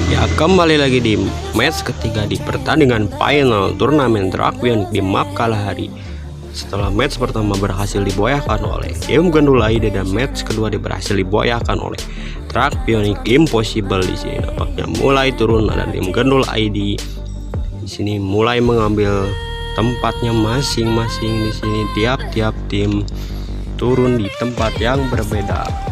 Ya, kembali lagi di match ketiga di pertandingan final turnamen Drag Pionik di map Kalahari. Setelah match pertama berhasil diboyakan oleh tim Gundul ID dan match kedua berhasil diboyakan oleh Drag Pionik Impossible. Di sini nampaknya mulai turun, ada tim Gundul ID di sini mulai mengambil tempatnya masing-masing. Di sini tiap-tiap tim turun di tempat yang berbeda.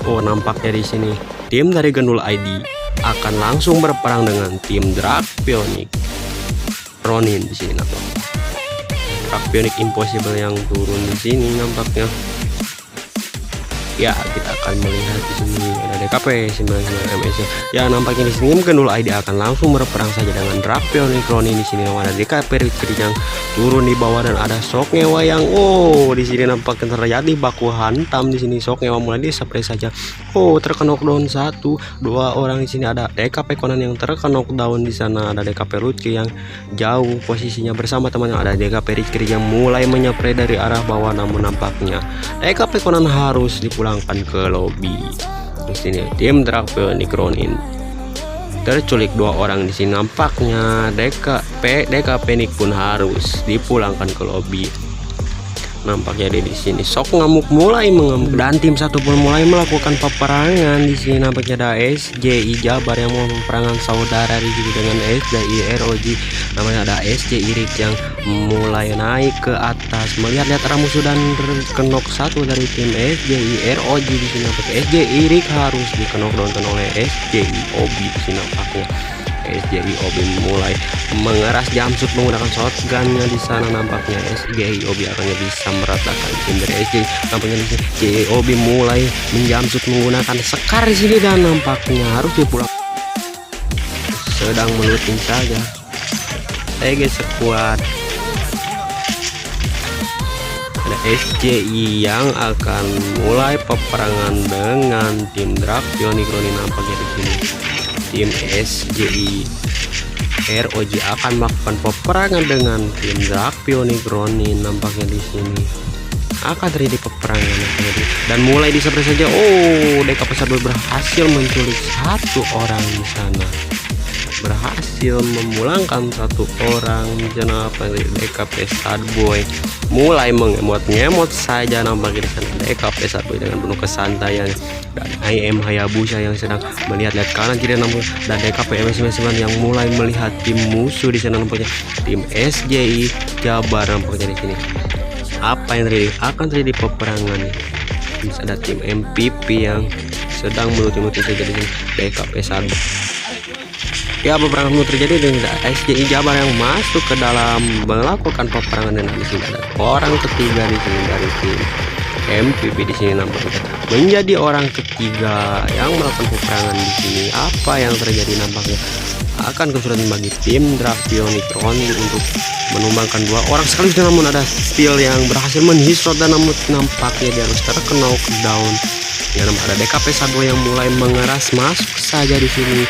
Oh, nampaknya di sini tim dari Gundul ID akan langsung berperang dengan tim Drag Pionik Ronin. Di sini nampaknya Drag Pionik Impossible yang turun di sini nampaknya. Ya, kita akan melihat di sini ada DKP 99 MS. Ya, nampaknya di sini Gundul ID akan langsung berperang saja dengan Drag Pionik Ronin. Di sini ada DKP Rizky yang turun di bawah dan ada Sok Ngewa yang di sini nampaknya terjadi baku hantam. Di sini Sok Ngewa mulai di-spray saja. Terkena knockdown 1 2 orang. Di sini ada DKP Conan yang terkena knockdown. Di sana ada DKP Rizky yang jauh posisinya bersama temannya. Ada DKP Rizky yang mulai menyepray dari arah bawah, namun nampaknya DKP Conan harus dipulangkan ke lobby. Di sini tim Drag Pionik Ronin terculik 2 orang. Di sini nampaknya DKP Nick pun harus dipulangkan ke lobby. Nampaknya di sini Sok Ngamuk mulai mengamuk dan tim satu pun mulai melakukan peperangan. Di sini nampaknya ada SJI Jabar yang mau peperangan saudara di sini dengan SJI ROG. Namanya ada SJI Rick yang mulai naik ke atas melihat-lihat arah musuh dan terkenok satu dari tim SJI ROG. Di sini nampaknya SJI Rick harus dikenok-downkan oleh SJI Obi. Di sini nampaknya SJI Obi mulai mengeras jumpsuit menggunakan shotgunnya. Di sana nampaknya SJI Obi akan bisa meratakan tim dari SJI. Nampaknya di sini SJI Obi mulai menjumpsuit menggunakan sekar di sini dan nampaknya harus dipulang. Sedang meluting saja TG Squad. Ada SJI yang akan mulai peperangan dengan tim Drag Pionik Ronin. Nampaknya di sini tim SJI ROG akan melakukan peperangan dengan tim Drag Pionik Ronin. Nampaknya di sini akan terjadi peperangan dan mulai dispray saja. DKP Sadboy berhasil menculik 1 orang di sana, berhasil memulangkan 1 orang. Kenapa DKP Sadboy mulai mengemot-ngemot saja. Nampaknya di sana DKP Sadboy dengan penuh kesantaian dan IM Hayabusa yang sedang melihat-lihat kanan kiri namun dan DKP MS99 yang mulai melihat tim musuh. Di sana nampaknya tim SJI Jabar. Nampaknya di sini apa yang terjadi, akan terjadi peperangan. Ada tim MPP yang sedang meluti-luti saja di sini DKP Sadboy. Ya, peperangan terjadi dengan SJI Jabar yang masuk ke dalam melakukan peperangan. Dan di sini ada orang ketiga di sini dari tim MPP. Di sini nampaknya menjadi orang ketiga yang melakukan peperangan di sini. Apa yang terjadi nampaknya akan kesulitan bagi tim Drag Pionik Ronin untuk menumbangkan 2 orang sekaligus. Namun ada Steel yang berhasil menhisot dan namun nampaknya dia harus terkena knockdown. Ya, ada DKP Sadboy yang mulai mengeras masuk saja di sini.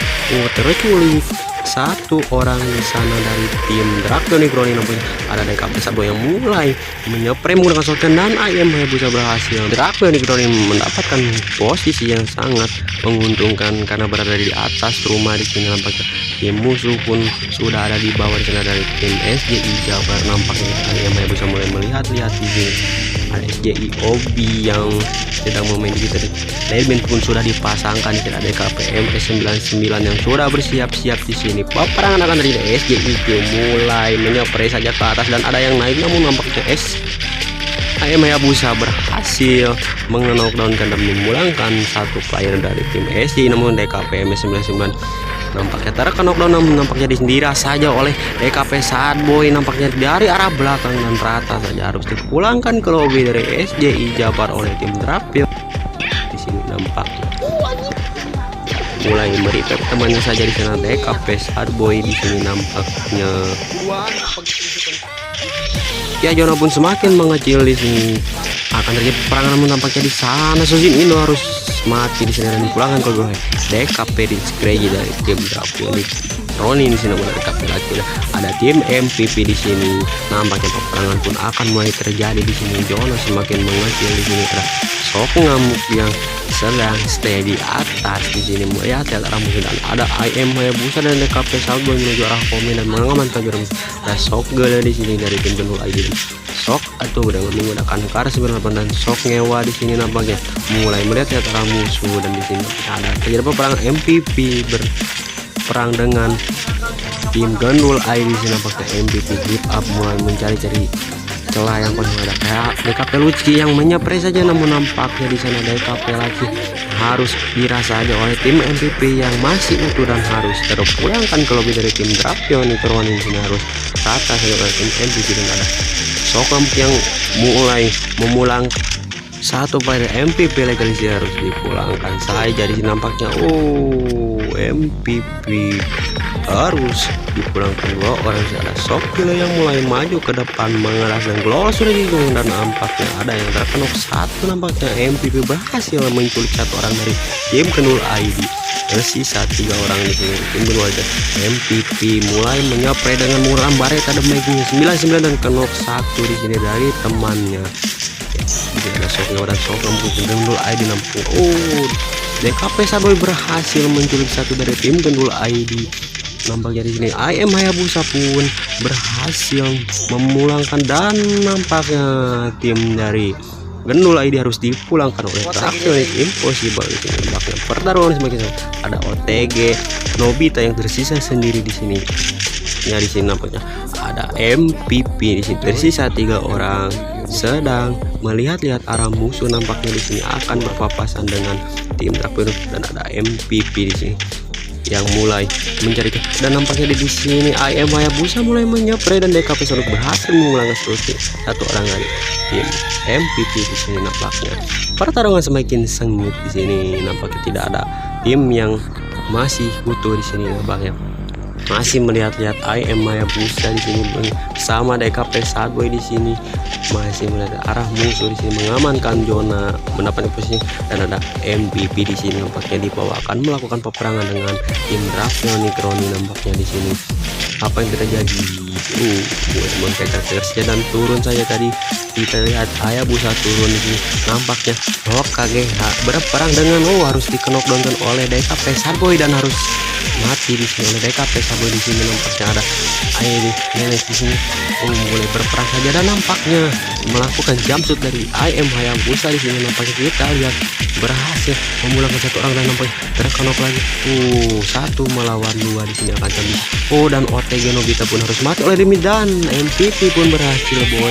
Terculik 1 orang di sana dari tim Drag Pionik Ronin. Nampaknya ada DKP Sadboy yang mulai menyepray menggunakan shotgun dan IM Hayabusa berhasil. Drag Pionik Ronin mendapatkan posisi yang sangat menguntungkan karena berada di atas rumah. Di sini nampaknya tim musuh pun sudah ada di bawah. Di sana dari tim SJI Jabar. Nampaknya IM Hayabusa mulai melihat-lihat di sini. Ada SJI Obi yang sedang memain di situ. Lebin pun sudah dipasangkan. Di sini ada DKP MS99 yang sudah bersiap-siap di sini. Peperangan akan terjadi. SJI mulai menyepray saja ke atas dan ada yang naik namun nampaknya IM Hayabusa berhasil mengenokdownkan dan memulangkan 1 player dari tim SJI. Namun DKP MS99 nampaknya terkena knockdown, namun nampaknya disendiri saja oleh DKP Sadboy. Nampaknya dari arah belakang dan rata saja harus dipulangkan ke lobby dari SJI Jabar oleh tim Drag Pionik. Di sini nampaknya mulai merepair temannya saja. Di sana DKP Sadboy di sini nampaknya ya zona pun semakin mengecil. Di sini akan terjadi peperangan namun nampaknya di sana Suzin Indo harus mati di sini dan dipulangkan ke gue DKP Rizky dari tim Drag Pionik Ronin di sini mulai rekapitulasi. Ada tim MVP di sini. Nampaknya peperangan pun akan mulai terjadi di sini. Jono semakin mengecil di sini. Ada Sok Ngamuk yang sedang stay di atas di sini melihat arah musuh, dan ada IM Hayabusa dan DKP Sago menuju arah komen dan mengamankan jarum. Ada Sok Gala di sini dari tim Gundul ID. Sok atau dengan menggunakan Kars 98 dan Sok Ngewa di sini nampaknya mulai melihat arah musuh, dan di sini ada terjadi peperangan MVP berperang dengan tim Gundul ID. Di sini nampaknya MVP grip up mulai mencari-cari celah yang penuh. Ada kayak DKP Lucky yang menyepre saja, namun nampaknya di sana DKP lagi harus dirasa aja oleh tim MVP yang masih utuh dan harus terpulangkan ke lobby dari tim Drapion. Ronin ini harus rata saja oleh tim MVP, dan ada Sok Ngamuk yang mulai memulang satu pada MVP legalisasi harus dipulangkan saja. Di sini nampaknya MVP harus dipulangkan dua orang. Ada Sok Gila yang mulai maju ke depan mengeras, dan Glowal sudah digulung, dan nampaknya ada yang terkenok satu. Nampaknya MVP berhasil menculik satu orang dari tim Gundul ID. Tersisa 3 orang di sini. Tim Gundul ID MVP mulai menyapre dengan murah bareta dan making 99 dan kenok satu di sini dari temannya. Jadi ada Sok Gila dan Sok Ngamuk tim Gundul ID nampaknya. DKP Saboy berhasil menculik satu dari tim Gundul ID. Nampaknya di sini IM Hayabusa pun berhasil memulangkan, dan nampaknya tim dari Gundul ID harus dipulangkan oleh Drapion Impossible. Di sini nampaknya pertarungan semakin ada OTG Nobita yang tersisa sendiri di sini. Ya, di sini nampaknya ada MVP di sini tersisa 3 orang sedang melihat-lihat arah musuh. Nampaknya di sini akan berpapasan dengan tim Drapion, dan ada MVP di sini yang mulai mencari, dan nampaknya di sini IM Hayabusa mulai menyepre, dan DKP Sonic berhasil mengulangi satu orang dari tim MVP. Di sini nampaknya pertarungan semakin sengit. Di sini nampaknya tidak ada tim yang masih utuh di sini. Nampaknya masih melihat-lihat IM Hayabusa di sini bersama DKP Sagoy di sini masih melihat arah musuh di sini, mengamankan zona, mendapatkan posisi, dan ada MVP di sini nampaknya dibawakan melakukan peperangan dengan tim Drapion Ronin. Nampaknya di sini apa yang terjadi? Monster dan turun saja tadi. Kita lihat Hayabusa turun di sini. Nampaknya Hokage berperang dengan harus dikenok downton oleh DKP Sagoy, dan harus mati di sini oleh DKP Sagoy. Di sini nampaknya ada Nenek di sini mulai berperang saja, dan nampaknya melakukan jumpsuit dari IM Hayabusa. Di sini nampaknya kita lihat berhasil memulangkan satu orang, dan nampaknya terkenok lagi 1 melawan 2 di sini akan sambil dan OTG Nobita pun harus mati oleh Demi, dan MVP pun berhasil boy.